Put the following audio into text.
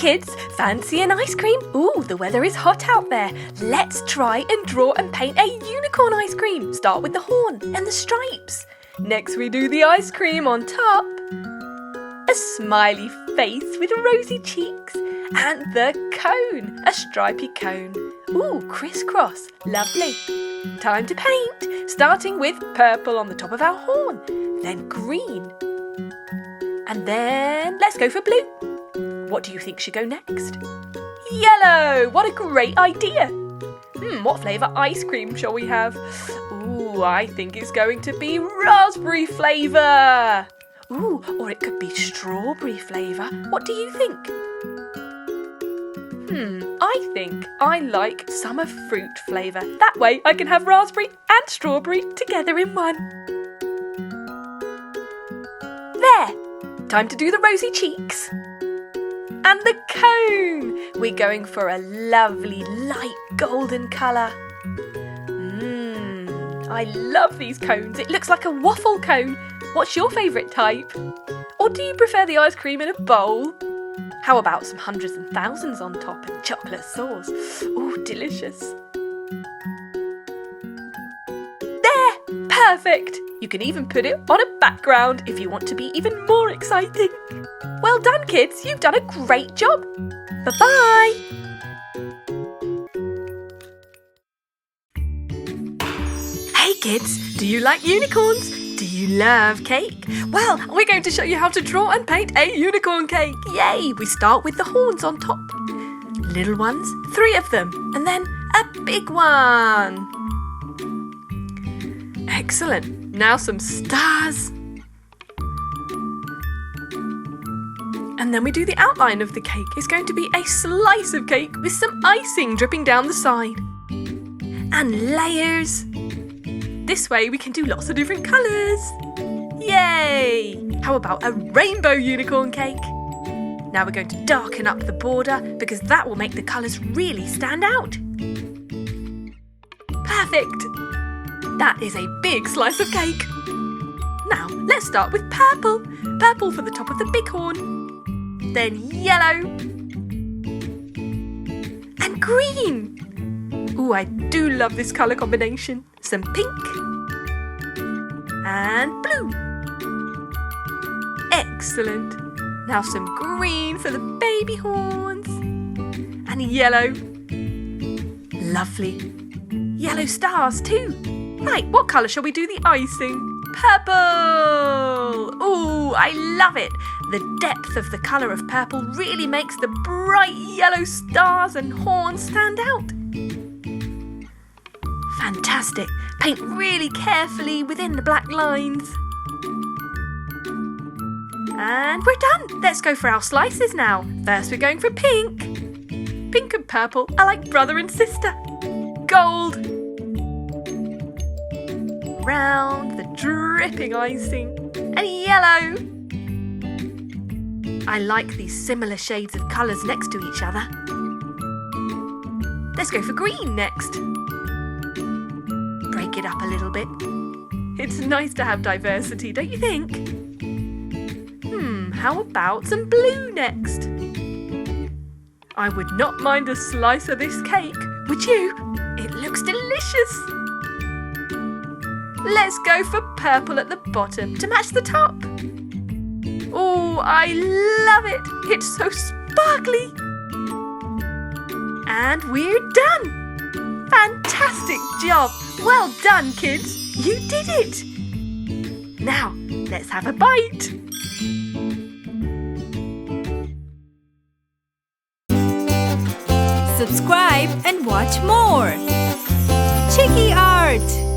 kids, fancy an ice cream? Ooh, the weather is hot out there. Let's try and draw and paint a unicorn ice cream. Start with the horn and the stripes. Next we do the ice cream on top. A smiley face with rosy cheeks. And the cone, a stripy cone. Ooh, crisscross, lovely. Time to paint, starting with purple on the top of our horn, then green. And then let's go for blue. What do you think should go next? Yellow! What a great idea! What flavour ice cream shall we have? Ooh, I think it's going to be raspberry flavour! Ooh, or it could be strawberry flavour. What do you think? I think I like summer fruit flavour. That way I can have raspberry and strawberry together in one. There! Time to do the rosy cheeks. And the cone! We're going for a lovely light golden colour. I love these cones. It looks like a waffle cone. What's your favourite type? Or do you prefer the ice cream in a bowl? How about some hundreds and thousands on top and chocolate sauce? Ooh, delicious. There! Perfect! You can even put it on a background if you want to be even more exciting. Well done, kids. You've done a great job. Bye-bye. Hey, kids. Do you like unicorns? Do you love cake? Well, we're going to show you how to draw and paint a unicorn cake. Yay! We start with the horns on top. Little ones, 3 of them. And then a big one. Excellent. Now some stars. And then we do the outline of the cake. It's going to be a slice of cake with some icing dripping down the side. And layers. This way we can do lots of different colours. Yay! How about a rainbow unicorn cake? Now we're going to darken up the border because that will make the colours really stand out. Perfect! That is a big slice of cake. Now let's start with purple. Purple for the top of the big horn. Then yellow. And green. Ooh, I do love this colour combination. Some pink and blue. Excellent. Now some green for the baby horns and yellow. Lovely. Yellow stars too. Right, what colour shall we do the icing? Purple. Ooh, I love it. The depth of the colour of purple really makes the bright yellow stars and horns stand out. Fantastic. Paint really carefully within the black lines. And we're done. Let's go for our slices now. First we're going for pink. Pink and purple are like brother and sister. Gold. Round the dripping icing. And yellow. I like these similar shades of colours next to each other. Let's go for green next. Break it up a little bit. It's nice to have diversity, don't you think? How about some blue next? I would not mind a slice of this cake, would you? It looks delicious. Let's go for purple at the bottom to match the top. Oh, I love it. It's so sparkly. And we're done. Fantastic job. Well done, kids. You did it. Now, let's have a bite. Subscribe and watch more. Chiki Art!